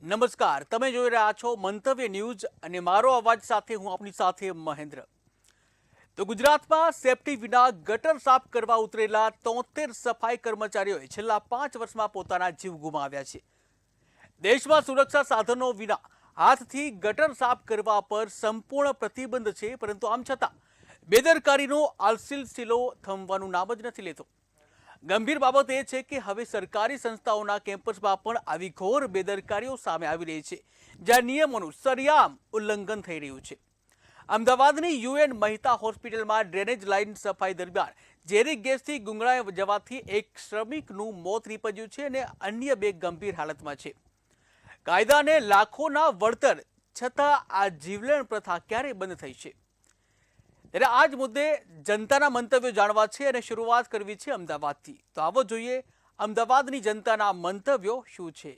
નમસ્કાર, તમે જોઈ રહ્યા છો મંતવ્ય ન્યૂઝ અને મારો અવાજ સાથે હું આપની સાથે મહેન્દ્ર। તો ગુજરાતમાં સેફટી વિના ગટર સાફ કરવા ઉતરેલા 73 સફાઈ કર્મચારીઓએ છેલ્લા 5 વર્ષમાં પોતાના જીવ ગુમાવ્યા છે। દેશમાં સુરક્ષા સાધનો વિના હાથથી ગટર સાફ કરવા પર સંપૂર્ણ પ્રતિબંધ છે, પરંતુ આમ છતાં બેદરકારીનો આલસીલસીલો થમવાનું નામ જ નથી લેતો। ગંભીર બાબત એ છે કે હવે સરકારી સંસ્થાઓના કેમ્પસમાં પણ આવી ઘોર બેદરકારીઓ સામે આવી રહી છે, જ્યાં નિયમોનું સરિયામ ઉલ્લંઘન થઈ રહ્યું છે। અમદાવાદની યુએન મહેતા હોસ્પિટલમાં ડ્રેનેજ લાઇન સફાઈ દરમિયાન ઝેરી ગેસથી ગુંગળાઈ જવાથી એક શ્રમિકનું મોત નીપજ્યું છે અને અન્ય 2 ગંભીર હાલતમાં છે। કાયદાને લાખોના વળતર છતાં આ જીવલેણ પ્રથા ક્યારે બંધ થઈ છે? ત્યારે આ જ મુદ્દે જનતાના મંતવ્યો જાણવા છે અને શરૂઆત કરવી છે અમદાવાદથી। તો આવો જોઈએ અમદાવાદની જનતાના મંતવ્યો શું છે।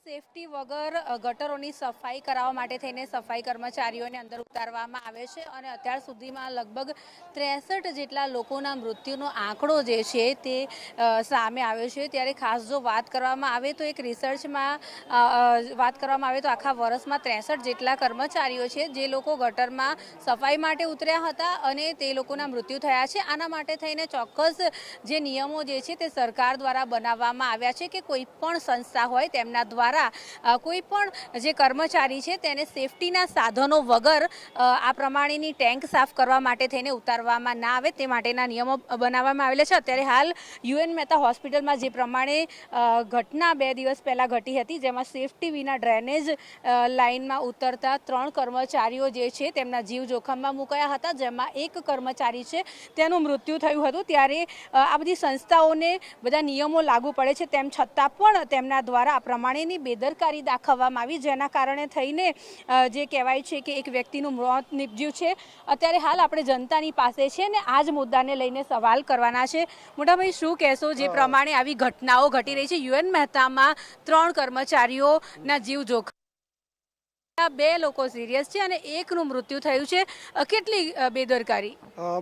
સેફટી વગર ગટરોની સફાઈ કરાવવા માટે થઈને સફાઈ કર્મચારીઓને અંદર ઉતારવામાં આવે છે અને અત્યાર સુધીમાં લગભગ 63 જેટલા લોકોના મૃત્યુનો આંકડો જે છે તે સામે આવ્યો છે। ત્યારે ખાસ જો વાત કરવામાં આવે તો એક રિસર્ચમાં વાત કરવામાં આવે તો આખા વર્ષમાં 63 જેટલા કર્મચારીઓ છે જે લોકો ગટરમાં સફાઈ માટે ઉતર્યા હતા અને તે લોકોના મૃત્યુ થયા છે। આના માટે થઈને ચોક્કસ જે નિયમો જે છે તે સરકાર દ્વારા બનાવવામાં આવ્યા છે કે કોઈ પણ સંસ્થા હોય તેમના દ્વારા કોઈ પણ જે કર્મચારી છે તેને સેફટીના સાધનો વગર આ પ્રમાણેની ટેન્ક સાફ કરવા માટે થઈને ઉતારવામાં ના આવે તે માટેના નિયમો બનાવવામાં આવેલા છે। અત્યારે હાલ યુએન મહેતા હોસ્પિટલમાં જે પ્રમાણે ઘટના 2 દિવસ પહેલાં ઘટી હતી, જેમાં સેફટી વિના ડ્રેનેજ લાઇનમાં ઉતરતા 3 કર્મચારીઓ જે છે તેમના જીવ જોખમમાં મુકાયા હતા, જેમાં એક કર્મચારી છે તેનું મૃત્યુ થયું હતું। ત્યારે આ બધી સંસ્થાઓને બધા નિયમો લાગુ પડે છે, તેમ છતાં પણ તેમના દ્વારા આ પ્રમાણેની બેદરકારી દાખવવામાં આવી, જેના કારણે થઈને જે કહેવાય છે કે એક વ્યક્તિનું મોત નીપજ્યું છે। અત્યારે હાલ આપણે જનતાની પાસે છે ને આ જ મુદ્દાને લઈને સવાલ કરવાના છે। મોટાભાઈ, શું કહેશો જે પ્રમાણે આવી ઘટનાઓ ઘટી રહી છે? યુએન મહેતામાં 3 કર્મચારીઓના જીવ જોખમ, 2 લોકો સિરિયસ છે અને એકનું મૃત્યુ થયું છે। કેટલી બેદરકારી?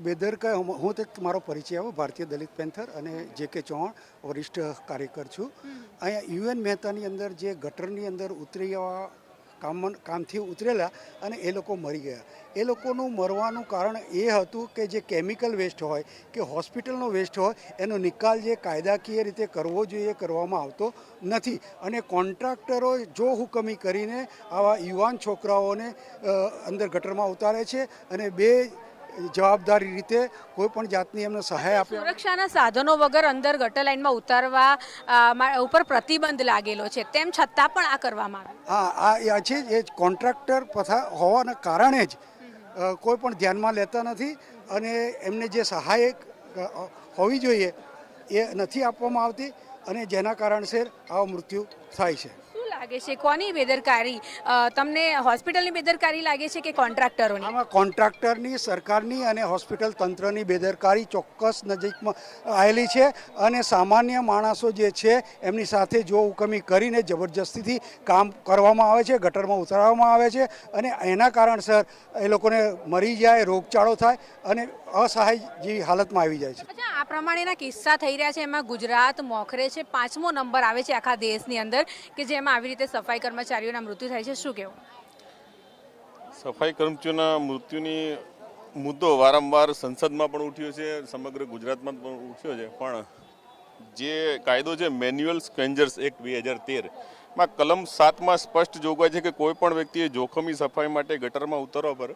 બેદરકારી હું તો મારો પરિચય આવું ભારતીય દલિત પેન્થર અને જે.કે. ચૌહાણ વરિષ્ઠ કાર્યકર છું। અહીંયા યુએન મહેતાની અંદર જે ગટરની અંદર ઉતર્યા કામથી ઉતરેલા અને એ લોકો મરી ગયા। એ લોકોનું મરવાનું કારણ એ હતું કે જે કેમિકલ વેસ્ટ હોય કે હોસ્પિટલનો વેસ્ટ હોય એનો નિકાલ જે કાયદાકીય રીતે કરવો જોઈએ કરવામાં આવતો નથી અને કોન્ટ્રાક્ટરો જો હુકમી કરીને આવા યુવાન છોકરાઓને અંદર ગટરમાં ઉતારે છે અને જવાબદારી રીતે કોઈ પણ જાતની એમને સહાય આપે। સુરક્ષાના સાધનો વગર અંદર ગટર લાઇનમાં ઉતારવા ઉપર પ્રતિબંધ લાગેલો છે, તેમ છતાં પણ આ કરવામાં આવે? આ છે એ કોન્ટ્રાક્ટર હોવાના કારણે જ કોઈ પણ ધ્યાનમાં લેતા નથી અને એમને જે સહાય હોવી જોઈએ એ નથી આપવામાં આવતી અને જેના કારણસર આવા મૃત્યુ થાય છે। લાગે છે કોની બેદરકારી? તમને હોસ્પિટલની બેદરકારી લાગે છે કે કોન્ટ્રાક્ટરોની? આમાં કોન્ટ્રાક્ટરની, સરકારની અને હોસ્પિટલ તંત્રની બેદરકારી ચોક્કસ નજીકમાં આવેલી છે અને સામાન્ય માણસો જે છે એમની સાથે જો હુકમી કરીને જબરજસ્તીથી કામ કરવામાં આવે છે, ગટરમાં ઉતારવામાં આવે છે અને એના કારણસર એ લોકોને મરી જાય, રોગચાળો થાય અને અસહાય જેવી હાલતમાં આવી જાય છે। આ પ્રમાણેના કિસ્સા થઈ રહ્યા છે, એમાં ગુજરાત મોખરે છે, 5મો નંબર આવે છે આખા દેશની અંદર કે જેમાં આવી રીતે સફાઈ કર્મચારીઓના મૃત્યુ થાય છે। શું કહેવું? સફાઈ કર્મચારીઓના મૃત્યુની મુદ્દો વારંવાર સંસદમાં પણ ઉઠ્યો છે, સમગ્ર ગુજરાતમાં પણ ઉઠ્યો છે, પણ જે કાયદો છે મેન્યુઅલ સ્ટ્રેન્જર્સ એક્ટ 2013 માં કલમ 7માં સ્પષ્ટ જોગવાઈ છે કે કોઈ પણ વ્યક્તિએ જોખમી સફાઈ માટે ગટરમાં ઉતરવા પર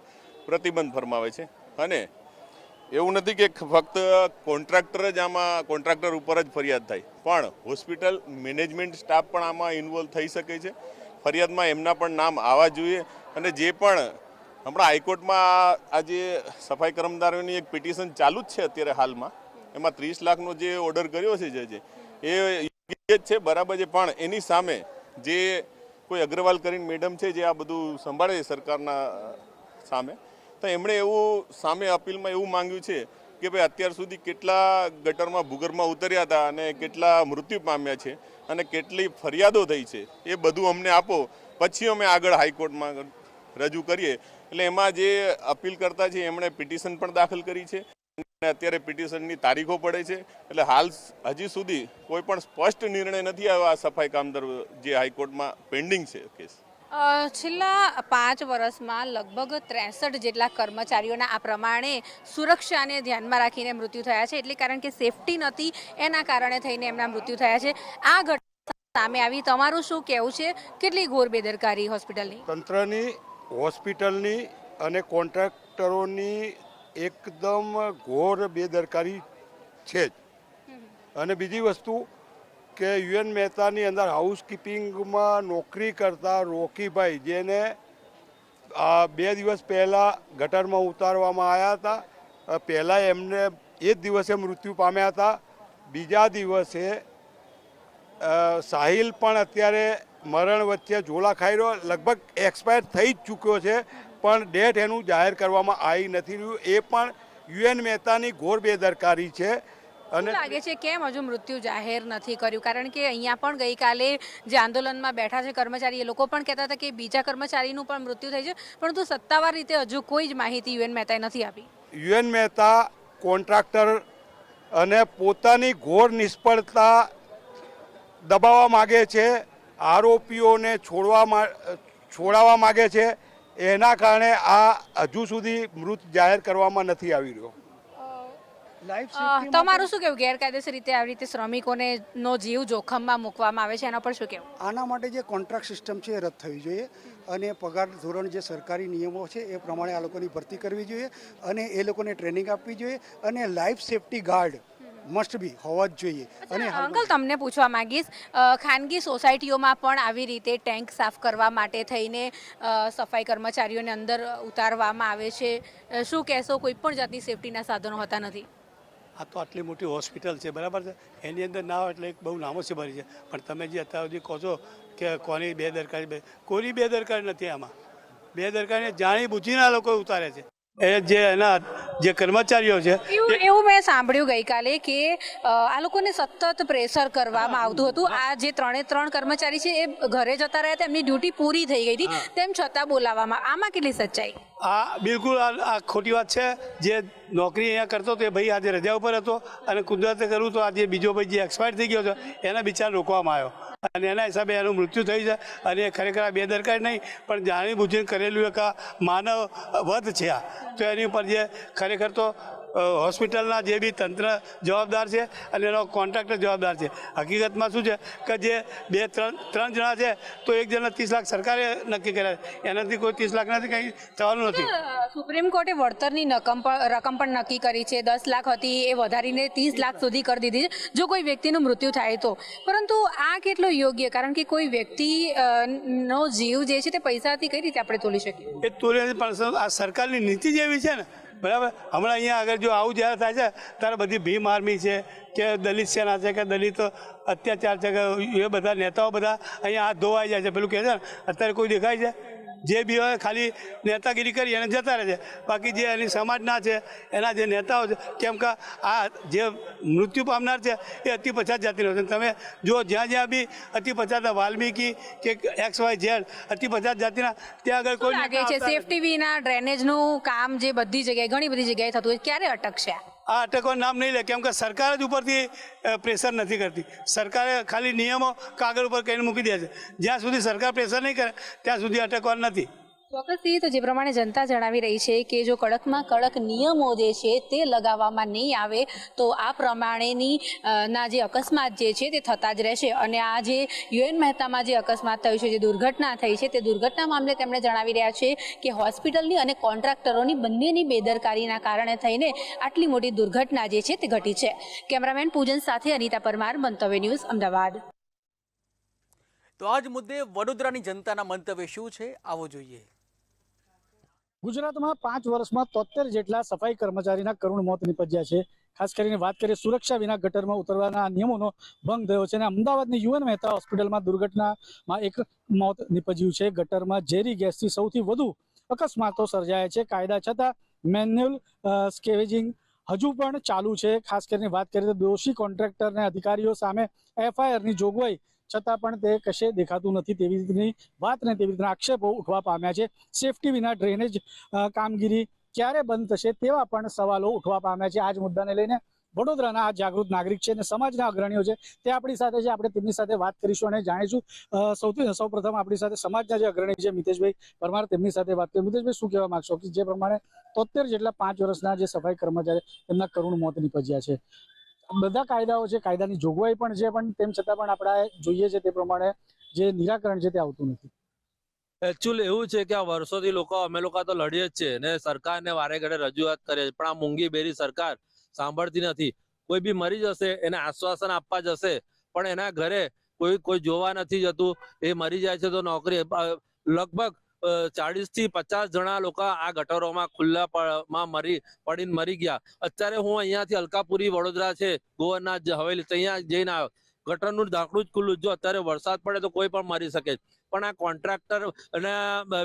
પ્રતિબંધ ફરમાવે છે અને એવું નથી કે ફક્ત કોન્ટ્રાક્ટર જ આમાં કોન્ટ્રાક્ટર ઉપર જ ફરિયાદ થાય, પણ હોસ્પિટલ મેનેજમેન્ટ સ્ટાફ પણ આમાં ઇન્વોલ્વ થઈ શકે છે। ફરિયાદમાં એમના પણ નામ આવવા જોઈએ અને જે પણ હમણાં હાઈકોર્ટમાં આજે સફાઈ કર્મચારીઓની એક પિટિશન ચાલુ જ છે અત્યારે હાલમાં, એમાં 30 લાખનો જે ઓર્ડર કર્યો છે જે એ યોગ્ય જ છે, બરાબર છે, પણ એની સામે જે કોઈ અગ્રવાલ કરીને મેડમ છે જે આ બધું સંભાળે છે સરકારના સામે, તો એમણે એવું સામે અપીલમાં એવું માંગ્યું છે કે ભાઈ અત્યાર સુધી કેટલા ગટરમાં ભૂગર્ભમાં ઉતર્યા હતા અને કેટલા મૃત્યુ પામ્યા છે અને કેટલી ફરિયાદો થઈ છે એ બધું અમને આપો, પછી અમે આગળ હાઈકોર્ટમાં રજૂ કરીએ। એટલે એમાં જે અપીલ કરતા છે એમણે પિટિશન પણ દાખલ કરી છે। અત્યારે પિટિશનની તારીખો પડે છે, એટલે હાલ હજી સુધી કોઈ પણ સ્પષ્ટ નિર્ણય નથી આવ્યો આ સફાઈ કામદાર જે હાઈકોર્ટમાં પેન્ડિંગ છે કેસ. છેલ્લા 5 વર્ષમાં લગભગ 63 જેટલા કર્મચારીઓના આ પ્રમાણે સુરક્ષાને ધ્યાનમાં રાખીને મૃત્યુ થયા છે. એટલે કારણ કે સેફટી નથી એના કારણે થઈને એમના મૃત્યુ થયા છે. આ ઘટના સામે આવી, તમારું શું કહેવું છે? કેટલી ઘોર બેદરકારી હોસ્પિટલની? તંત્રની, હોસ્પિટલની અને કોન્ટ્રાક્ટરોની એકદમ ઘોર બેદરકારી છે જ. અને બીજી વસ્તુ કે યુએન મહેતાની અંદર હાઉસકીપિંગમાં નોકરી કરતા રોકીભાઈ, જેને 2 દિવસ પહેલાં ગટરમાં ઉતારવામાં આવ્યા હતા, પહેલાં એમને એ જ દિવસે મૃત્યુ પામ્યા હતા. બીજા દિવસે સાહિલ પણ અત્યારે મરણ વચ્ચે ઝોલા ખાઈ રહ્યો, લગભગ એક્સપાયર થઈ જ ચૂક્યો છે, પણ ડેટ એનું જાહેર કરવામાં આવી નથી રહ્યું. એ પણ યુએન મહેતાની ઘોર બેદરકારી છે. અને લાગે છે કેમ હજુ મૃત્યુ જાહેર નથી કર્યું? કારણ કે અહીંયા પણ ગઈકાલે જે આંદોલનમાં બેઠા છે કર્મચારી, એ લોકો પણ કહેતા હતા કે બીજા કર્મચારીનું પણ મૃત્યુ થઈ છે, પરંતુ સત્તાવાર રીતે હજુ કોઈ જ માહિતી યુએન મહેતાએ નથી આપી. યુએન મહેતા કોન્ટ્રાક્ટર અને પોતાની ઘોર નિષ્ફળતા દબાવવા માગે છે, આરોપીઓને છોડાવવા માગે છે. એના કારણે આ હજુ સુધી મૃત જાહેર કરવામાં નથી આવી રહ્યો. તમારું શું કહેવું? ગેરકાયદેસર રીતે આવી રીતે શ્રમિકોને નો જીવ જોખમમાં મૂકવામાં આવે છે, એના પર શું કહેવું? આના માટે જે કોન્ટ્રાક્ટ સિસ્ટમ છે એ રદ થવી જોઈએ અને પગાર ધોરણ જે સરકારી નિયમો છે એ પ્રમાણે આ લોકોની ભરતી કરવી જોઈએ અને એ લોકોને ટ્રેનિંગ આપવી જોઈએ અને life safety guard must be હોવા જ જોઈએ. અને અંકલ, તમને પૂછવા માંગીશ, ખાનગી સોસાયટીઓમાં પણ આવી રીતે ટેન્ક સાફ કરવા માટે થઈને સફાઈ કર્મચારીઓને અંદર ઉતારવામાં આવે છે. શું કહેશો? કોઈ પણ જાતની સેફટીના સાધનો હોતા નથી. આ તો આટલી મોટી હોસ્પિટલ છે, બરાબર છે, એની અંદર ના હોય એટલે એક બહુ નામો છે ભરી છે. પણ તમે જે અત્યાર સુધી કહો છો કે કોની બેદરકારી, કોઈની બેદરકારી નથી આમાં. બેદરકારીને જાણી બુજીને આ લોકો ઉતારે છે. એ જે એના જે કર્મચારીઓ છે એવું મેં સાંભળ્યું ગઈકાલે કે આ લોકોને સતત પ્રેશર કરવામાં આવતું હતું. આ જે 3 કર્મચારી છે એ ઘરે જતા રહ્યા હતા, એમની ડ્યુટી પૂરી થઈ ગઈ હતી, તેમ છતાં બોલાવવામાં. આમાં કેટલી સચ્ચાઈ? આ બિલકુલ આ ખોટી વાત છે. જે નોકરી અહીંયા કરતો હતો એ ભાઈ આજે રજા ઉપર હતો અને કુદરતે કરવું તો આજે બીજો ભાઈ જે એક્સપાયર થઈ ગયો છે એને બિચાર રોકવામાં આવ્યો અને એના હિસાબે એનું મૃત્યુ થયું છે. અને ખરેખર આ બેદરકારી નહીં પણ જાણી બુજીને કરેલું એક માનવ વધ છે. આ તો એની ઉપર જે ખરેખર તો હોસ્પિટલના જે બી તંત્ર જવાબદાર છે અને એનો કોન્ટ્રાક્ટર જવાબદાર છે. હકીકતમાં શું છે કે જે 2-3 જણા છે તો એક જણા 30 લાખ સરકારે નક્કી કર્યા, એનાથી કોઈ 30 લાખ નથી, કંઈ થવાનું નથી. સુપ્રીમ કોર્ટે વળતરની રકમ પણ નક્કી કરી છે. 10 લાખ હતી એ વધારીને 30 લાખ સુધી કરી દીધી છે જો કોઈ વ્યક્તિનું મૃત્યુ થાય તો. પરંતુ આ કેટલો યોગ્ય? કારણ કે કોઈ વ્યક્તિ નો જીવ જે છે તે પૈસાથી કઈ રીતે આપણે તોલી શકીએ? એ તોલે પણ આ સરકારની નીતિ જેવી છે ને, બરાબર. હમણાં અહીંયા આગળ જો આવું જ્યારે થાય છે ત્યારે બધી ભીમ આર્મી છે કે દલિત સેના છે કે દલિત અત્યાચાર છે કે એ બધા નેતાઓ બધા અહીંયા હાથ ધોવાઈ જાય છે. પેલું કહે છે ને, અત્યારે કોઈ દેખાય છે? જે બી હોય ખાલી નેતાગીરી કરી અને જતા રહે છે. બાકી જે એની સમાજના છે એના જે નેતાઓ છે, કેમ કે આ જે મૃત્યુ પામનાર છે એ અતિ પછાત જાતિનો છે. તમે જો જ્યાં બી અતિ પછાત, વાલ્મીકી કે XYZ અતિ પછાત જાતિના, ત્યાં આગળ કોઈ લાગે છે સેફટી વિના ડ્રેનેજનું કામ જે બધી જગ્યાએ ઘણી બધી જગ્યાએ થતું હોય, ક્યારે અટકશે? આ અટકવાનું નામ નહીં લે, કેમ કે સરકાર જ ઉપરથી પ્રેશર નથી કરતી. સરકારે ખાલી નિયમો કાગળ ઉપર કહીને મૂકી દે છે. જ્યાં સુધી સરકાર પ્રેશર નહીં કરે ત્યાં સુધી અટકવાનું નથી. ચોક્કસથી તો જે પ્રમાણે જનતા જણાવી રહી છે કે જો કડકમાં કડક નિયમો જે છે તે લગાવવામાં નહીં આવે તો આ પ્રમાણેની ના જે અકસ્માત જે છે તે થતા જ રહેશે. અને આ જે યુએન મહેતામાં જે અકસ્માત થયું છે, જે દુર્ઘટના થઈ છે, તે દુર્ઘટના મામલે તેમણે જણાવી રહ્યા છે કે હોસ્પિટલની અને કોન્ટ્રાક્ટરોની બંનેની બેદરકારીના કારણે થઈને આટલી મોટી દુર્ઘટના જે છે તે ઘટી છે. કેમેરામેન પૂજન સાથે અનિતા પરમાર, મંતવ્ય ન્યૂઝ, અમદાવાદ. તો આજ મુદ્દે વડોદરાની જનતાના મંતવ્ય શું છે, આવો જોઈએ. ગુજરાતમાં 5 વર્ષમાં 73 જેટલા સફાઈ કર્મચારીના કરુણ મોત નિપજ્યા છે. ખાસ કરીને વાત કરીએ સુરક્ષા વિના ગટરમાં ઉતરવાના નિયમોનો ભંગ થયો છે અને અમદાવાદની યુએન મહેતા હોસ્પિટલમાં દુર્ઘટનામાં એક મોત નિપજ્યું છે. ગટરમાં ઝેરી ગેસથી સૌથી વધુ અકસ્માતો સર્જાયા છે. કાયદા છતાં મેન્યુઅલ સ્કેવેજિંગ હજુ પણ ચાલુ છે. ખાસ કરીને વાત કરીએ તો દોષી કોન્ટ્રાક્ટર અને અધિકારીઓ સામે FIRની જોગવાઈ છતાં પણ તે કશે દેખાતું નથી તેવી રીતની વાત ને તેવી રીતના આક્ષેપો ઉઠવા પામ્યા છે. સેફટી વિના ડ્રેનેજ કામગીરી ક્યારે બંધ થશે તેવા પણ સવાલો ઉઠવા પામ્યા છે. આ જ મુદ્દાને લઈને વડોદરાના આ જાગૃત નાગરિક છે અને સમાજના અગ્રણીઓ છે તે આપણી સાથે છે. આપણે તેમની સાથે વાત કરીશું અને જાણીશું. સૌપ્રથમ આપણી સાથે સમાજના જે અગ્રણી છે મિતેશભાઈ પરમાર, તેમની સાથે વાત કરીએ. મિતેશભાઈ, શું કહેવા માંગશો કે જે પ્રમાણે 73 જેટલા 5 વર્ષના જે સફાઈ કર્મચારી તેમના કરુણ મોત નીપજ્યા છે? બધા કાયદાઓ છે, કાયદાની જોગવાઈ પણ છે, પણ તેમ છતાં પણ આપણે જોઈએ છે તે પ્રમાણે જે નિરાકરણ છે તે આવતું નથી. એકચ્યુઅલી એવું છે કે આ વર્ષોથી અમે લોકો તો લડીએ જ છે ને સરકારને વારે ઘડે રજૂઆત કરે છે, પણ આ મૂંગી બેરી સરકાર સાંભળતી નથી. કોઈ બી મરી જશે એને આશ્વાસન આપવા જશે, પણ એના ઘરે કોઈ જોવા નથી જતું. એ મરી જાય છે તો નોકરી લગભગ 40 થી 50 જણા લોકો આ ગટરોમાં ખુલ્લામાં પડીને મરી ગયા. અત્યારે હું અહીંયાથી અલકાપુરી વડોદરા છે ગોવર્નર હવેલી ત્યાં જઈને આવ્યો. ગટરનું ઢાંકણું જ ખુલ્લું. જો અત્યારે વરસાદ પડે તો કોઈ પણ મરી શકે. પણ આ કોન્ટ્રાક્ટર અને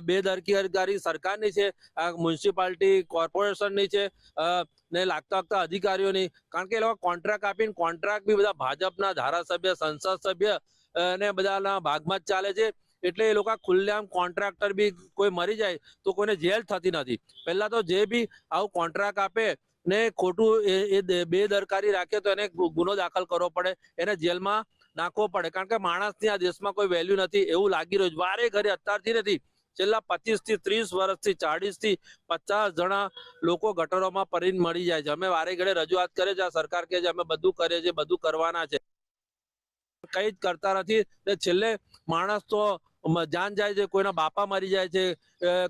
બેદરકારી સરકારની છે, આ મ્યુનિસિપાલિટી કોર્પોરેશનની છે ને લાગતા અધિકારીઓની. કારણ કે એ લોકો કોન્ટ્રાક્ટ આપીને કોન્ટ્રાક્ટ બી બધા ભાજપના ધારાસભ્ય, સંસદ સભ્ય અને બધાના ભાગમાં જ ચાલે છે. એટલે એ લોકો ખુલ્લેઆમ કોન્ટ્રાક્ટર બી કોઈ મરી જાય તો કોઈને જેલ થતી નથી. પહેલા તો જે બી આવું કોન્ટ્રાક્ટ આપે ને ખોટું એ બેદરકારી રાખે તો એને ગુનો દાખલ કરવો પડે, એને જેલમાં નાખવો પડે. કારણ કે માણસની આ દેશમાં કોઈ વેલ્યુ નથી એવું લાગી રહ્યું છે. વારે ઘરે અત્યારથી નથી, છેલ્લા 25 થી 30 વર્ષથી 40 થી 50 જણા લોકો ગટરોમાં પડીને મળી જાય છે. અમે વારે ઘડે રજૂઆત કરે છે, આ સરકાર કે છે અમે બધું કરીએ છીએ, બધું કરવાના છે, કઈ જ કરતા નથી. છેલ્લે માણસ તો જાન જાય છે, કોઈના બાપા મરી જાય છે,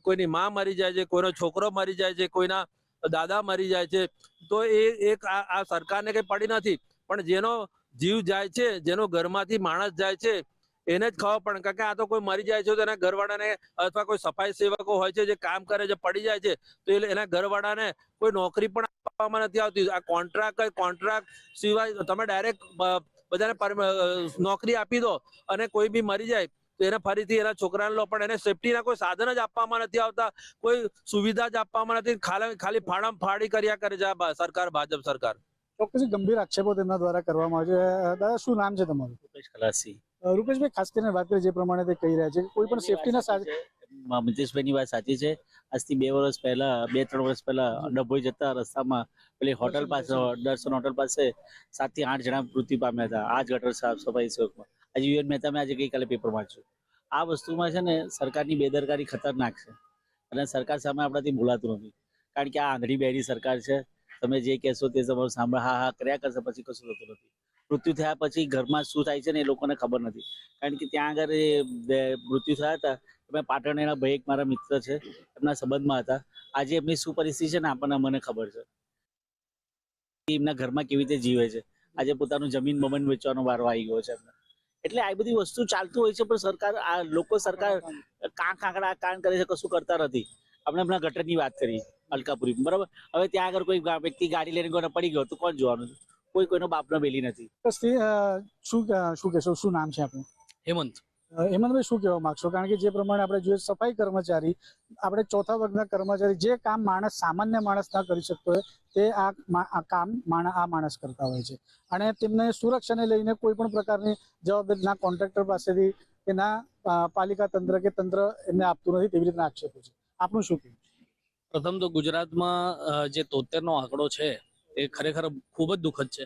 કોઈની માં મરી જાય છે, કોઈનો છોકરો મરી જાય છે, કોઈના દાદા મરી જાય છે. તો એક આ સરકારને કઈ પડી નથી, પણ જેનો જીવ જાય છે, જેનો ઘરમાંથી માણસ જાય છે એને જ ખબર પડે. કારણ કે આ તો કોઈ મરી જાય છે તો એના ઘરવાળાને અથવા કોઈ સફાઈ સેવકો હોય છે જે કામ કરે છે, પડી જાય છે તો એના ઘરવાળાને કોઈ નોકરી પણ આપવામાં નથી આવતી. આ કોન્ટ્રાક્ટ સિવાય તમે ડાયરેક્ટ બધાને નોકરી આપી દો અને કોઈ બી મરી જાય તો એને ફરીથી એના છોકરાને લો, પણ એને સેફટીના કોઈ સાધન જ આપવામાં નથી આવતા, કોઈ સુવિધા જ આપવામાં નથી. ખાલી ફાડી કર્યા કરે છે આ સરકાર, ભાજપ સરકાર. ચોક્કસ ગંભીર આક્ષેપો તેમના દ્વારા કરવામાં આવે છે. દાદા, શું નામ છે તમારું? રૂપેશ ખલાસી. રૂપેશભાઈ, ખાસ કરીને વાત કરીએ જે પ્રમાણે તે કહી રહ્યા છે કે કોઈ પણ સેફટીના સાધન. મિતેશભાઈની વાત સાચી છે. આજથી 2-3 વર્ષ પહેલા ડભોઈ જતા રસ્તામાં પેલી હોટલ પાસે, દર્શન હોટલ પાસે 7 થી 8 જણા મૃત્યુ પામ્યા હતા આ જ ગટર સાફ સફાઈ સેવકમાં. આજે યુએન મહેતા મેં આજે ગઈકાલે પેપર વાંચ્યું. આ વસ્તુમાં છે ને સરકારની બેદરકારી ખતરનાક છે અને સરકાર સામે આપણાથી ભૂલાતું નથી. કારણ કે આ આંધળી બેરી સરકાર છે. તમે જે કહેશો તે તમારું સાંભળ હા કર્યા કરશે, પછી કશું થતું નથી. મૃત્યુ થયા પછી ઘરમાં શું થાય છે ને એ લોકોને ખબર નથી. કારણ કે ત્યાં આગળ મૃત્યુ થયા હતા, મેં પાટણ એના ભાઈ એક મારા મિત્ર છે, એમના સંબંધમાં હતા. આજે એમની શું પરિસ્થિતિ છે ને આપણને મને ખબર છે. એમના ઘરમાં કેવી રીતે જીવે છે. આજે પોતાનું જમીન બમીન વેચવાનો વારો આવી ગયો છે એમને. એટલે આ બધી વસ્તુ ચાલતું હોય છે, પણ સરકાર કાન કરે છે, કશું કરતા નથી. આપણે હમણાં ગટરની વાત કરી અલકાપુરી, બરાબર. હવે ત્યાં આગળ કોઈ વ્યક્તિ ગાડી લઈને કોઈને પડી ગયો તો કોણ જોવાનું? કોઈનો બાપનો બેલી નથી. શું કહેશો? શું નામ છે આપણું? હેમંત. હેમંતભાઈ, શું કહેવા માંગશો? કારણ કે જે પ્રમાણે આપણે જોઈએ સફાઈ કર્મચારી, આપણે ચોથા વર્ગના કર્મચારી, જે કામ સામાન્ય માણસ ના કરી શકતો હોય તે આ કામ આ માણસ કરતા હોય છે અને તેમને સુરક્ષાને લઈને કોઈ પણ પ્રકારની જવાબદારી ના કોન્ટ્રાક્ટર પાસેથી કે ના પાલિકા તંત્ર કે તંત્ર એમને આપતું નથી, તેવી રીતના આક્ષેપો છે. આપણું શું કહેવું? પ્રથમ તો ગુજરાતમાં જે 73 નો આંકડો છે એ ખરેખર ખૂબ જ દુઃખદ છે.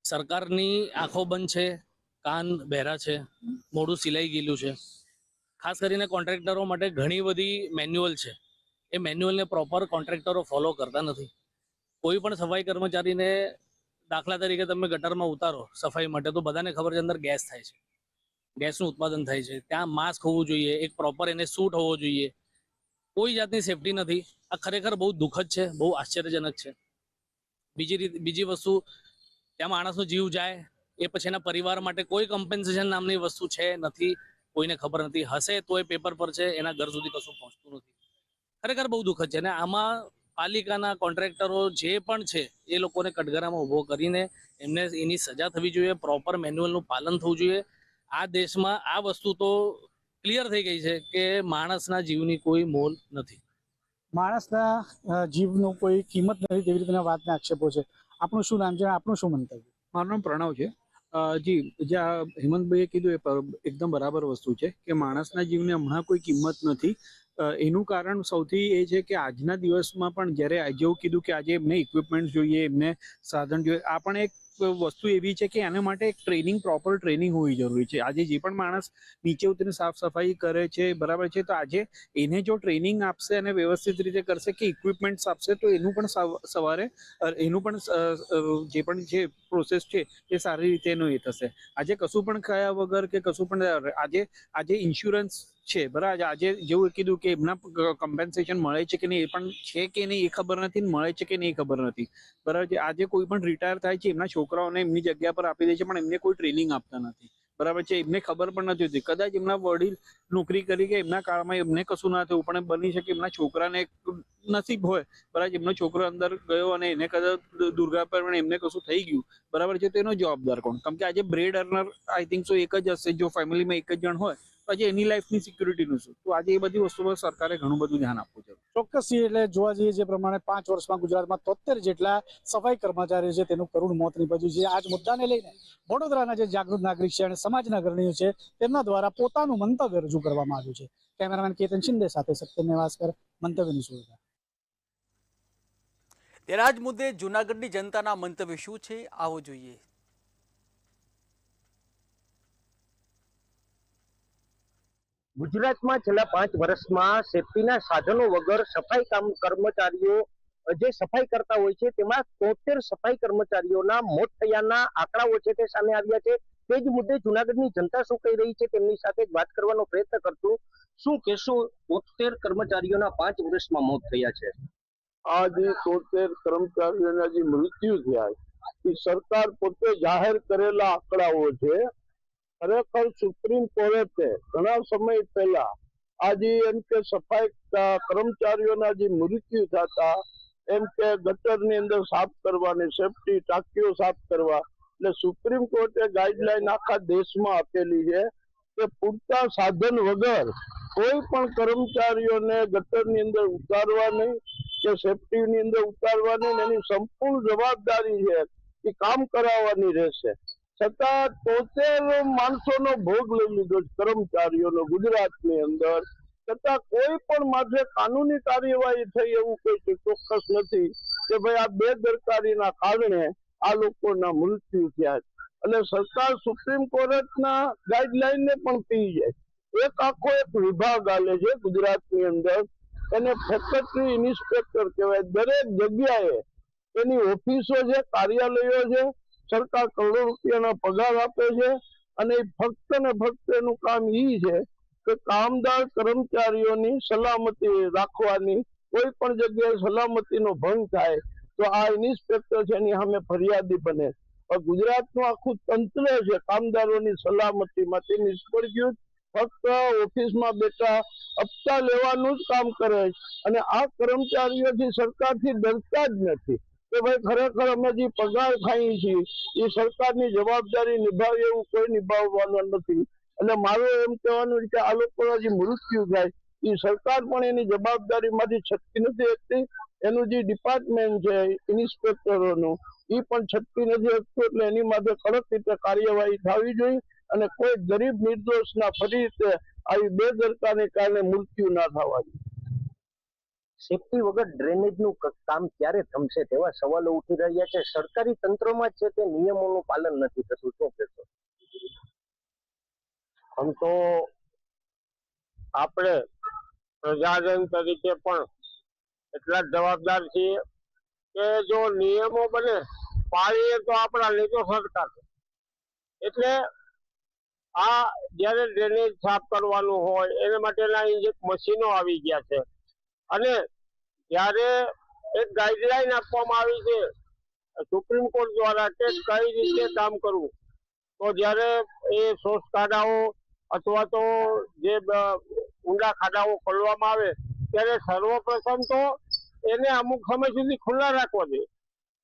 સરકારની આંખો બંધ છે, કાન બહેરા છે, મોઢું સિલાઈ ગયેલું છે. ખાસ કરીને કોન્ટ્રાક્ટરો માટે ઘણી બધી મેન્યુઅલ છે, એ મેન્યુઅલને પ્રોપર કોન્ટ્રાક્ટરો ફોલો કરતા નથી. કોઈ પણ સફાઈ કર્મચારીને દાખલા તરીકે તમે ગટરમાં ઉતારો સફાઈ માટે તો બધાને ખબર છે અંદર ગેસ થાય છે, ગેસનું ઉત્પાદન થાય છે. ત્યાં માસ્ક હોવું જોઈએ, એક પ્રોપર એને સૂટ હોવો જોઈએ. કોઈ જાતની સેફટી નથી. આ ખરેખર બહુ દુઃખદ છે, બહુ આશ્ચર્યજનક છે. બીજી વસ્તુ, ત્યાં માણસનો જીવ જાય એ પછી એના પરિવાર માટે કોઈ કમ્પેન્સેશન નામની વસ્તુ છે નથી, કોઈને ખબર નથી. હશે તો એ પેપર પર છે, એના ઘર સુધી કશું પહોંચતું નથી. ખરેખર બહુ દુઃખદ છે. અને આમાં પાલિકાના કોન્ટ્રાક્ટરો જે પણ છે એ લોકોને કટઘરામાં ઊભો કરીને એમને એની સજા થવી જોઈએ, પ્રોપર મેન્યુઅલનું પાલન થવું જોઈએ. આ દેશમાં આ વસ્તુ તો ક્લિયર થઈ ગઈ છે કે માણસના જીવની કોઈ મોલ નથી. માણસના જીવનું કોઈ કિંમત નથી, તેવી રીતના વાતના આક્ષેપો છે. આપણું શું નામ છે? આપણું શું મંતવ્ય? મારું નામ પ્રણવ છે. જી, જે આ હેમંતભાઈએ કીધું એ એકદમ બરાબર વસ્તુ છે કે માણસના જીવને હમણાં કોઈ કિંમત નથી. એનું કારણ સૌથી એ છે કે આજના દિવસમાં પણ જ્યારે જેવું કીધું કે આજે એમને ઇક્વિપમેન્ટ જોઈએ, એમને સાધન જોઈએ, આ પણ એક વસ્તુ એવી છે કે આના માટે એક પ્રોપર ટ્રેનિંગ હોવી જરૂરી છે. આજે જે પણ માણસ નીચે ઉતરીને સાફ સફાઈ કરે છે, બરાબર છે, તો આજે એને જો ટ્રેનિંગ આપશે અને વ્યવસ્થિત રીતે કરશે કે ઇક્વિપમેન્ટ્સ આપશે તો એનું પણ સવારે એનું પણ જે પણ જે પ્રોસેસ છે એ સારી રીતે એનું એ થશે. આજે કશું પણ ખાયા વગર કે કશું પણ આજે ઇન્સ્યોરન્સ છે, બરાબર, આજે જેવું કીધું કે એમના કમ્પેન્સેશન મળે છે કે નહીં એ પણ છે કે નહીં એ ખબર નથી, મળે છે કે નહીં એ ખબર નથી, બરાબર છે. આજે કોઈ પણ રિટાયર થાય છે, એમના છોકરાઓને એમની જગ્યા પર આપી દે છે, પણ એમને કોઈ ટ્રેનિંગ આપતા નથી, બરાબર છે. એમને ખબર પણ નથી હોતી, કદાચ એમના વડીલ નોકરી કરી કે એમના કાળમાં એમને કશું ના થયું, પણ બની શકે એમના છોકરાને નસીબ હોય, બરાબર, એમનો છોકરો અંદર ગયો અને એને કદાચ દુર્ગા પર એમને કશું થઈ ગયું, બરાબર છે, તો એનો જવાબદાર કોણ? કેમ કે આજે bread earner I think so એક જ હશે, જો ફેમિલીમાં એક જ જણ હોય તો આજે એની લાઈફની સિક્યુરિટીનું શું? તો આજે એ બધી વસ્તુ પર સરકારે ઘણું બધું ધ્યાન આપવું છે. ચોક્કસ એટલે જોવા જઈએ જે પ્રમાણે 5 વર્ષમાં ગુજરાતમાં 73 જેટલા સફાઈ કર્મચારીઓ છે તેનું કરુણ મોત નીપજ્યું છે. આ જ મુદ્દાને લઈને વડોદરાના જે જાગૃત નાગરિક છે અને સમાજના અગ્રણીઓ છે તેમના દ્વારા પોતાનું મંતવ્ય રજૂ કરવામાં આવ્યું છે. કેમેરામેન કેતન શિંદે સાથે સત્યમ નેવાસકર, મંતવ્યની સુવિધા. ત્યારે આ જ મુદ્દે જૂનાગઢની જનતાના મંતવ્ય શું છે, આવો જોઈએ. ગુજરાતમાં છેલ્લા 5 વર્ષમાં સેફટીના સાધનો વગર સફાઈ કર્મચારીઓ જે સફાઈ કરતા હોય છે તેમાં 73 સફાઈ કર્મચારીઓના મોત થયાના આંકડાઓ છે તે સામે આવ્યા છે. તે જ મુદ્દે જૂનાગઢની જનતા શું કહી રહી છે તેમની સાથે વાત કરવાનો પ્રયત્ન કરશું. શું કહેશો, 73 કર્મચારીઓના 5 વર્ષમાં મોત થયા છે? આ જે 73 કર્મચારીઓના જે મૃત્યુ થયા એ સરકાર પોતે જાહેર કરેલા આંકડાઓ છે. ખરેખર સુપ્રીમ કોર્ટે ઘણા સમય પહેલા આજે એમ કે સફાઈ કર્મચારીઓના જે મૃત્યુ થતા એમ કે ગટરની અંદર સાફ કરવાની, સેફટી ટાંકીઓ સાફ કરવા, એટલે સુપ્રીમ કોર્ટે ગાઈડલાઈન આખા દેશમાં આપેલી છે કે પૂરતા સાધન વગર કોઈ પણ કર્મચારીઓને ગટરની અંદર ઉતારવા નહીં કે સેફટીની અંદર ઉતારવા નહીં. એની સંપૂર્ણ જવાબદારી છે એ કામ કરાવવાની રહેશે. છતાં 73 માણસોનો ભોગ લઈ લીધો કર્મચારીઓનો ગુજરાતની અંદર, છતાં કોઈ પણ માથે કાનૂની કાર્યવાહી થઈ એવું કોઈ ચોક્કસ નથી કે ભાઈ આ બેદરકારીના કારણે આ લોકોના મૃત્યુ થયા. એટલે સરકાર સુપ્રીમ કોર્ટના ગાઈડલાઈનને પણ પી જાય. એક આખો એક વિભાગ આલે છે ગુજરાતની અંદર, એને ફેક્ટરી ઇન્સ્પેક્ટર કહેવાય. દરેક જગ્યાએ એની ઓફિસો છે, કાર્યાલયો છે, સરકાર કરોડો રૂપિયાના પગાર આપે છે અને ફક્ત ને ફક્ત એનું કામ ઈ છે કે કામદાર કર્મચારીઓની સલામતી રાખવાની. કોઈ પણ જગ્યાએ સલામતીનો ભંગ થાય તો આ ઇન્સ્પેક્ટર છે એની સામે ફરિયાદી બને. ગુજરાતનું આખું તંત્ર છે કામદારોની સલામતી માટે નિષ્ફળ ગયું. ફક્ત ઓફિસમાં બેઠા હપ્તા લેવાનું જ કામ કરે અને આ કર્મચારીઓથી સરકારથી ડરતા જ નથી કે ભાઈ ખરેખર અમે જે પગાર ખાઈએ છીએ એ સરકારની જવાબદારી નિભાવે એવું કોઈ નિભાવવાનું નથી. એટલે મારું એમ કહેવાનું કે આ લોકોના જે મૃત્યુ થાય એ સરકાર પણ એની જવાબદારીમાંથી છટકી નથી શકતી. એનું જે ડિપાર્ટમેન્ટ છે ઇન્સ્પેક્ટરોનું એ પણ છટકી નથી શકતું. એટલે એની માટે કડક રીતે કાર્યવાહી થવી જોઈએ અને કોઈ ગરીબ નિર્દોષના ફરી રીતે આવી બેદરકારીને કારણે મૃત્યુ ના થવા જોઈએ. સેફટી વગર ડ્રેનેજનું કામ ક્યારે થમશે તેવા સવાલો ઉઠી રહ્યા છે. સરકારી તંત્રમાં છે તે નિયમોનું પાલન નથી થતું. શું કહેશો? આમ તો આપણે પ્રજાજન તરીકે પણ એટલા જ જવાબદાર છીએ કે જો નિયમો બને પાળીએ તો આપણા નહીં તો સરકાર. એટલે આ જયારે ડ્રેનેજ સાફ કરવાનું હોય એના માટેના મશીનો આવી ગયા છે અને જ્યારે એક ગાઈડલાઈન આપવામાં આવી છે સુપ્રીમ કોર્ટ દ્વારા કે કઈ રીતે કામ કરવું, તો જ્યારે એ શોષ ખાડાઓ અથવા તો જે ઊંડા ખાડાઓ ખોલવામાં આવે ત્યારે સર્વપ્રથમ તો એને અમુક સમય સુધી ખુલ્લા રાખવા જોઈએ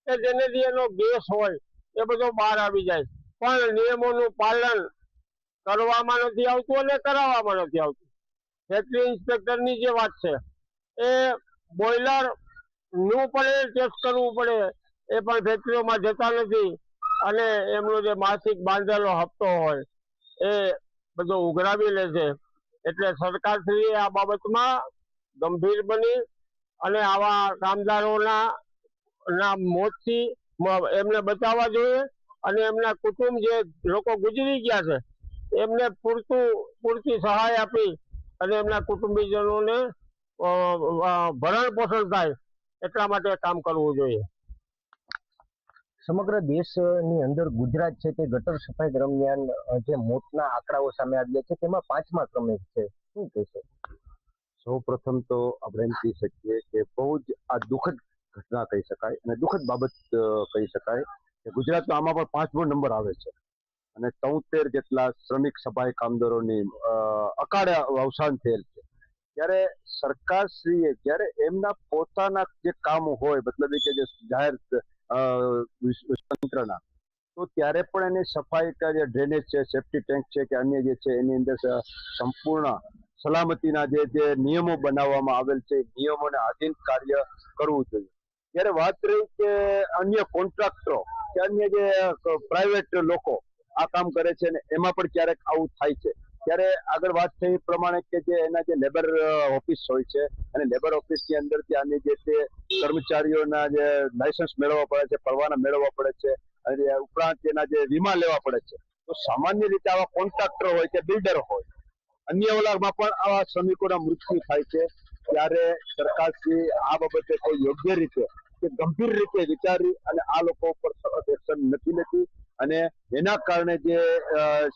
કે જેનેથી એનો ગેસ હોય એ બધો બહાર આવી જાય. પણ નિયમોનું પાલન કરવામાં નથી આવતું અને કરાવવામાં નથી આવતું. ફેક્ટરી ઇન્સ્પેક્ટરની જે વાત છે એ બોઈલર નું પણ ટેસ્ટ કરવું પડે એ પણ ફેક્ટરીઓમાં જતા નથી અને એમનો જે માસિક બાંધેલો હપ્તો હોય એ બધો ઉઘરાવી લે છે. એટલે સરકારશ્રીએ આ બાબતમાં ગંભીર બની અને આવા કામદારોના મોતથી એમને બચાવવા જોઈએ અને એમના કુટુંબ જે લોકો ગુજરી ગયા છે એમને પૂરતી સહાય આપી અને એમના કુટુંબીજનોને ભરણ પોષણ થાય એટલા માટે કામ કરવું જોઈએ. સમગ્ર દેશની અંદર ગુજરાત છે તે ગટર સફાઈ દરમિયાન જે મોતના આંકડાઓ સામે આવ્યા છે તેમાં 5મા ક્રમે છે. શું કહેશો? સૌ પ્રથમ તો આપણે એમ કહી શકીએ કે બહુ જ આ દુઃખદ ઘટના કહી શકાય અને દુઃખદ બાબત કહી શકાય કે ગુજરાતમાં આમાં પણ 5મો નંબર આવે છે અને 73 જેટલા શ્રમિક સફાઈ કામદારોની અકાળે અવસાન થયેલ છે. ત્યારે સરકારશ્રીએ જ્યારે એમના પોતાના જે કામ હોય મતલબ કે જે જાહેર તંત્રના તો ત્યારે પણ એને સફાઈ જે ડ્રેનેજ છે, સેફ્ટી ટેન્ક છે કે અન્ય જે છે એની અંદર સંપૂર્ણ સલામતીના જે નિયમો બનાવવામાં આવેલ છે નિયમોને આધીન કાર્ય કરવું જોઈએ. ત્યારે વાત રહી કે અન્ય કોન્ટ્રાક્ટરો કે અન્ય જે પ્રાઇવેટ લોકો આ કામ કરે છે ને એમાં પણ ક્યારેક આવું થાય છે. ત્યારે આગળ વાત થઈ પ્રમાણે કે જે એના જે લેબર ઓફિસ હોય છે અને લેબર ઓફિસની અંદરથી આની જે તે કર્મચારીઓના જે લાયસન્સ મેળવવા પડે છે, પરવાના મેળવવા પડે છે અને ઉપરાંત એના જે વીમા લેવા પડે છે. તો સામાન્ય રીતે આવા કોન્ટ્રાક્ટર હોય કે બિલ્ડર હોય અન્ય ઓલામાં પણ આવા શ્રમિકોના મૃત્યુ થાય છે. ત્યારે સરકારશ્રી આ બાબતે કોઈ યોગ્ય રીતે કે ગંભીર રીતે વિચારી અને આ લોકો ઉપર સખત એક્શન નથી લેતી અને એના કારણે જે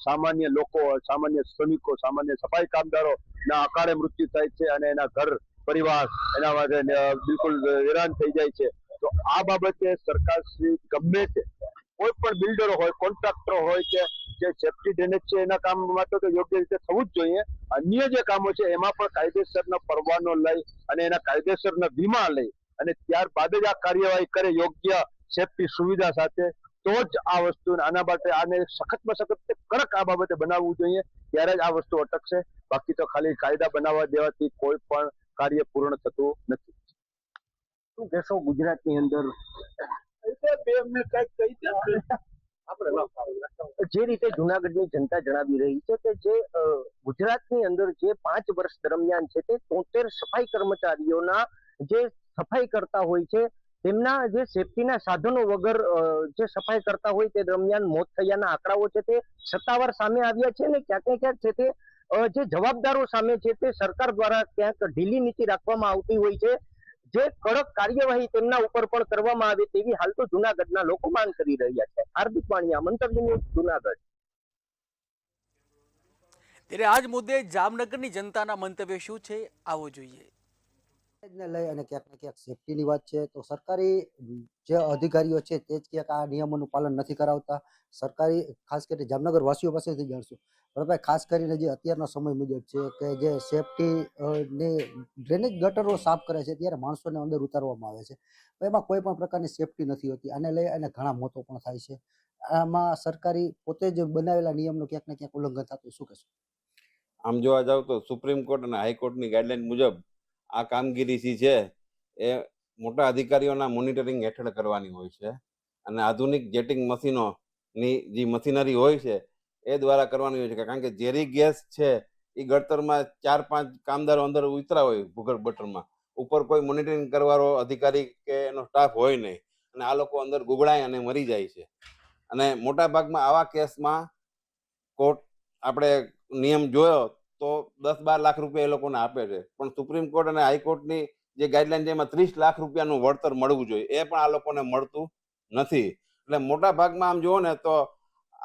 સામાન્ય લોકો, સામાન્ય શ્રમિકો, સામાન્ય સફાઈ કામદારો ના અકાળે મૃત્યુ થાય છે અને એના ઘર પરિવાર એના માટે બિલકુલ હેરાન થઈ જાય છે. તો આ બાબતે સરકારશ્રી ગમે તે કોઈ પણ બિલ્ડરો હોય, કોન્ટ્રાક્ટર હોય કે જે સેફ્ટી ડ્રેનેજ છે એના કામ માટે તો યોગ્ય રીતે થવું જ જોઈએ. અન્ય જે કામો છે એમાં પણ કાયદેસરનો પરવાનો લઈ અને એના કાયદેસરના વીમા લઈ અને ત્યારબાદ જ આ કાર્યવાહી કરે યોગ્ય સેફ્ટી સુવિધા સાથે તો જ આ વસ્તુ આના માટે આને સખતમાં સખત કડક આ બાબતે બનાવવું જોઈએ. ત્યારે જ આ વસ્તુ અટકશે. બાકી તો ખાલી કાયદા બનાવવા દેવાથી કોઈ પણ કાર્ય પૂર્ણ થતું નથી. શું કહેશો ગુજરાતની અંદર જે રીતે જુનાગઢની જનતા જણાવી રહી છે કે જે ગુજરાતની અંદર જે 5 વર્ષ દરમિયાન છે તે 73 સફાઈ કર્મચારીઓના જે સફાઈ કરતા હોય છે તેમના જે સેફટીના સાધનો વગર જે સફાઈ કરતા હોય તે દરમિયાન મોત થયાના આંકડાઓ છે તે સત્તાવાર સામે આવ્યા છે ને ક્યાંક ને ક્યાંક છે તે જે જવાબદારો સામે છે તે સરકાર દ્વારા ક્યાંક ઢીલી નીતિ રાખવામાં આવતી હોય છે. જે કડક કાર્યવાહી તેમના ઉપર પણ કરવામાં આવે તેવી હાલ તો જુનાગઢના લોકો માંગ કરી રહ્યા છે. હાર્દિક વાણિયા, મંતવ્ય ન્યૂઝ, જુનાગઢ. ત્યારે આજ મુદ્દે જામનગરની જનતાના મંતવ્ય શું છે આવો જોઈએ. ને લઈ અને ક્યાંક ને ક્યાંક સેફટીની વાત છે તો સરકારી જે અધિકારીઓ છે તે જ ક્યાંક આ નિયમોનું પાલન નથી કરાવતા. સરકારી ખાસ કરીને જામનગર વાસીઓ પાસેથી જાણશું બરાબર. ખાસ કરીને જે અત્યારનો સમય મુજબ છે કે જે સેફટી ની ડ્રેનેજ ગટરો સાફ કરે છે ત્યારે માણસોને અંદર ઉતારવામાં આવે છે તો એમાં કોઈ પણ પ્રકારની સેફટી નથી હોતી. આને લઈ અને ઘણા મોતો પણ થાય છે. આમાં સરકારી પોતે જ બનાવેલા નિયમનું ક્યાંક ને ક્યાંક ઉલ્લંઘન થતું શું કહેશો? આમ જોવા જાવ તો સુપ્રીમ કોર્ટ અને હાઈકોર્ટની ગાઈડલાઈન મુજબ આ કામગીરી છે એ મોટા અધિકારીઓના મોનિટરિંગ હેઠળ કરવાની હોય છે અને આધુનિક જેટિંગ મશીનોની જે મશીનરી હોય છે એ દ્વારા કરવાની હોય છે. કારણ કે ઝેરી ગેસ છે એ ગટરમાં 4-5 કામદારો અંદર ઉતરા હોય ભૂગર્ભ ગટરમાં, ઉપર કોઈ મોનિટરિંગ કરવાનો અધિકારી કે એનો સ્ટાફ હોય નહીં અને આ લોકો અંદર ગુગળાય અને મરી જાય છે. અને મોટા ભાગમાં આવા કેસમાં કોર્ટ આપણે નિયમ જોયો તો 10-12 લાખ રૂપિયા એ લોકોને આપે છે. પણ સુપ્રીમ કોર્ટ અને હાઈકોર્ટની જે ગાઈડલાઈન છે એમાં 30 લાખ રૂપિયાનું વળતર મળવું જોઈએ, એ પણ આ લોકોને મળતું નથી. એટલે મોટા ભાગમાં આમ જુઓ ને તો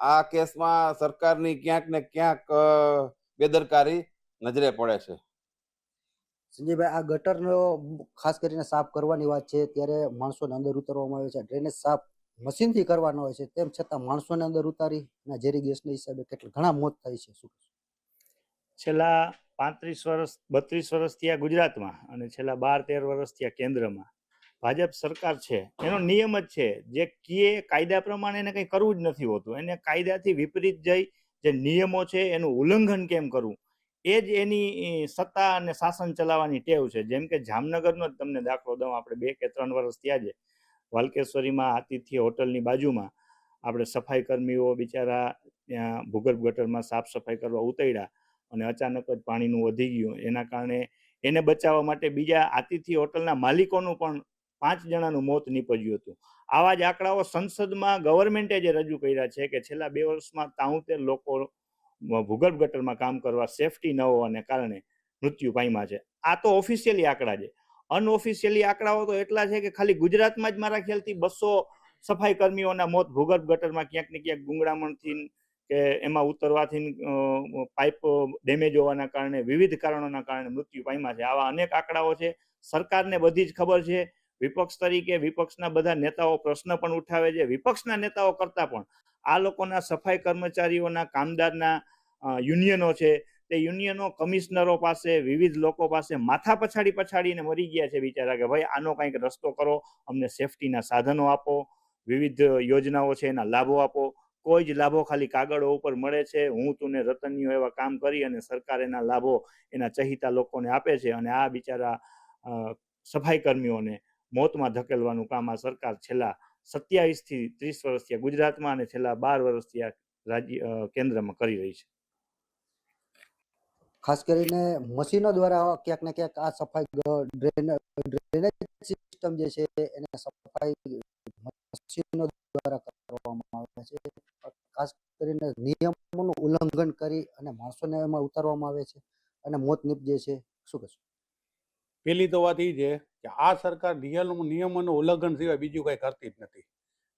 આ કેસમાં સરકારની ક્યાંક ને ક્યાંક બેદરકારી નજરે પડે છે. સંજયભાઈ, આ ગટરનો ખાસ કરીને સાફ કરવાની વાત છે ત્યારે માણસોને અંદર ઉતારવામાં આવે છે. ડ્રેનેજ સાફ મશીનથી કરવાનો હોય છે તેમ છતાં માણસોને અંદર ઉતારી અને ઝેરી ગેસના હિસાબે ઘણા મોત થાય છે. શું છેલ્લા 35 વર્ષ 32 વર્ષથી આ ગુજરાતમાં અને છેલ્લા 12-13 વર્ષથી આ કેન્દ્રમાં ભાજપ સરકાર છે એનો નિયમ જ છે જે કીએ કાયદા પ્રમાણે એને કંઈ કરવું જ નથી હોતું. એને કાયદાથી વિપરીત જઈ જે નિયમો છે એનું ઉલ્લંઘન કેમ કરવું એ જ એની સત્તા અને શાસન ચલાવવાની ટેવ છે. જેમ કે જામનગરનો જ તમને દાખલો દઉં. આપણે 2 કે 3 વર્ષ થયા છે વાલકેશ્વરીમાં આતિથ્ય હોટલની બાજુમાં આપણે સફાઈ કર્મીઓ બિચારા ત્યાં ભૂગર્ભ ગટરમાં સાફ સફાઈ કરવા ઉતર્યા અને અચાનક જ પાણીનું વધી ગયું. એના કારણે એને બચાવવા માટે બીજા આતિથ્ય હોટલના માલિકોનું પણ 5 જણાનું મોત નીપજ્યું હતું. આવા જ આંકડાઓ સંસદમાં ગવર્મેન્ટે જે રજૂ કર્યા છે કે છેલ્લા 2 વર્ષમાં 73 લોકો ભૂગર્ભ ગટરમાં કામ કરવા સેફટી ન હોવાને કારણે મૃત્યુ પામ્યા છે. આ તો ઓફિશિયલી આંકડા છે. અનઓફિશિયલી આંકડાઓ તો એટલા છે કે ખાલી ગુજરાતમાં જ મારા ખ્યાલથી 200 સફાઈ કર્મીઓના મોત ભૂગર્ભ ગટરમાં ક્યાંક ને ક્યાંક ગુંગળામણથી કે એમાં ઉતરવાથી પાઇપ ડેમેજ હોવાના કારણે વિવિધ કારણોના કારણે મૃત્યુ પામ્યા છે. આવા અનેક આંકડાઓ છે. સરકારને બધી જ ખબર છે. વિપક્ષ તરીકે વિપક્ષના બધા નેતાઓ પ્રશ્ન પણ ઉઠાવે છે. વિપક્ષના નેતાઓ કરતાં પણ આ લોકોના સફાઈ કર્મચારીઓના કામદારના યુનિયનો છે, તે યુનિયનો કમિશનરો પાસે વિવિધ લોકો પાસે માથા પછાડીને મરી ગયા છે બિચારા કે ભાઈ આનો કંઈક રસ્તો કરો, અમને સેફટીના સાધનો આપો, વિવિધ યોજનાઓ છે એના લાભો આપો. કોઈ જ લાભો ખાલી કાગળો ઉપર મળે છે. હું તું ને રતનિયો એવા કામ કરી અને સરકાર એના લાભો એના ચહિતા લોકોને આપે છે અને આ બિચારા સફાઈ કર્મીઓને મોતમાં ધકેલવાનું કામ આ સરકાર છેલ્લા 27 થી 30 વર્ષથી ગુજરાતમાં અને છેલ્લા 12 વર્ષથી આ રાજ્ય કેન્દ્રમાં કરી રહી છે. ખાસ કરીને મશીનો દ્વારા ક્યાંક ને ક્યાંક આ સફાઈ ડ્રેનેજ સિસ્ટમ જે છે એને સફાઈ મશીનો દ્વારા કરવામાં આવે છે. ખાસ કરીને નિયમોનું ઉલ્લંઘન કરી અને માણસોને એમાં ઉતારવામાં આવે છે અને મોત નીપજે છે. શું કહેશો? પહેલી તો વાત એ છે કે આ સરકાર નિયમોનું ઉલ્લંઘન સિવાય બીજું કંઈ કરતી જ નથી.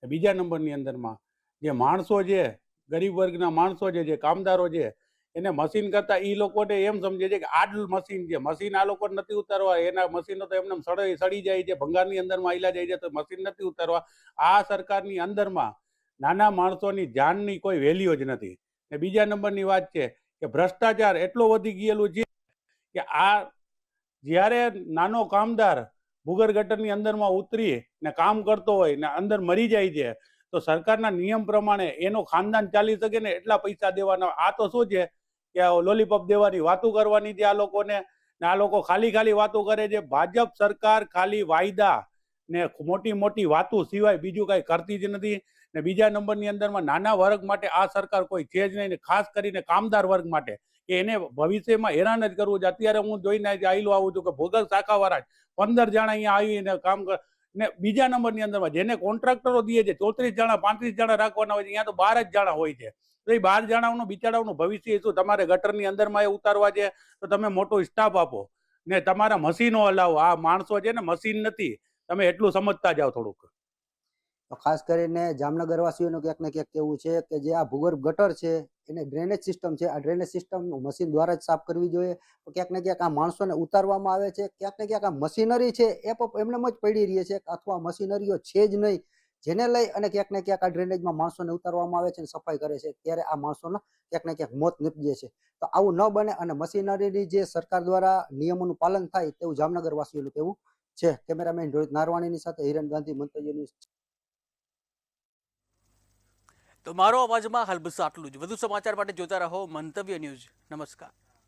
બીજા નંબરની અંદરમાં જે માણસો છે, ગરીબ વર્ગના માણસો છે, જે કામદારો છે, એને મશીન કરતા એ લોકોને એમ સમજે છે કે આ જ મશીન છે, મશીન આ લોકો નથી ઉતારવા, એના મશીનો તો એમને સડી જાય છે, ભંગારની અંદરમાં આયલા જાય છે, તો મશીન નથી ઉતારવા. આ સરકારની અંદરમાં નાના માણસોની જાનની કોઈ વેલ્યુ જ નથી. ને બીજા નંબરની વાત છે કે ભ્રષ્ટાચાર એટલો વધી ગયેલું છે કે આ જ્યારે નાનો કામદાર ભૂગર્ભ ગટરની અંદરમાં ઉતરી ને કામ કરતો હોય ને અંદર મરી જાય છે, તો સરકારના નિયમ પ્રમાણે એનો ખાનદાન ચાલી શકે ને એટલા પૈસા દેવાના. આ તો શું છે કે લોલીપોપ દેવાની વાતો કરવાની છે આ લોકોને, ને આ લોકો ખાલી વાતો કરે છે. ભાજપ સરકાર ખાલી વાયદા ને મોટી મોટી વાતો સિવાય બીજું કાંઈ કરતી જ નથી. ને બીજા નંબરની અંદરમાં નાના વર્ગ માટે આ સરકાર કોઈ છે જ નહીં, ને ખાસ કરીને કામદાર વર્ગ માટે કે એને ભવિષ્યમાં હેરાન જ કરવું છે. અત્યારે હું જોઈને આવેલું આવું છું કે ભૂગર્ભ શાખાવાળા 15 જણા અહીંયા આવીને કામ કર, ને બીજા નંબરની અંદરમાં જેને કોન્ટ્રાક્ટરો દે છે 34 જણા 35 જણા રાખવાના હોય છે, અહીંયા તો 12 જ જણા હોય છે. તો એ 12 જણાનું બિચારાઓનું ભવિષ્ય શું? તમારે ગટરની અંદરમાં એ ઉતારવા છે તો તમે મોટો સ્ટાફ આપો ને તમારા મશીનો હલાવો. આ માણસો છે ને મશીન નથી, તમે એટલું સમજતા જાઓ થોડુંક. ખાસ કરીને જામનગર વાસીઓનું ક્યાંક ને ક્યાંક કેવું છે કે જે આ ભૂગર્ભ ગટર છે એને ડ્રેનેજ સિસ્ટમ છે, આ ડ્રેનેજ સિસ્ટમ મશીન દ્વારા જ સાફ કરવી જોઈએ. તો ક્યાંક ને ક્યાંક આ માણસોને ઉતારવામાં આવે છે, ક્યાંક ને ક્યાંક આ મશીનરી છે એ પણ એમને જ પડી રહી છે અથવા મશીનરીઓ છે જ નહીં, જેને લઈ અને ક્યાંક ને ક્યાંક આ ડ્રેનેજમાં માણસોને ઉતારવામાં આવે છે અને સફાઈ કરે છે, ત્યારે આ માણસોનો ક્યાંક ને ક્યાંક મોત નીપજે છે. તો આવું ન બને અને મશીનરીની જે સરકાર દ્વારા નિયમોનું પાલન થાય તેવું જામનગર વાસીઓનું કહેવું છે. કેમેરામેન રોહિત નારવાણીની સાથે હિરણ ગાંધી, મંતવ્ય ન્યૂઝ. તો મારો અવાજમાં હાલ બસ આટલું જ. વધુ સમાચાર માટે જોતા રહો મંતવ્ય ન્યૂઝ. નમસ્કાર.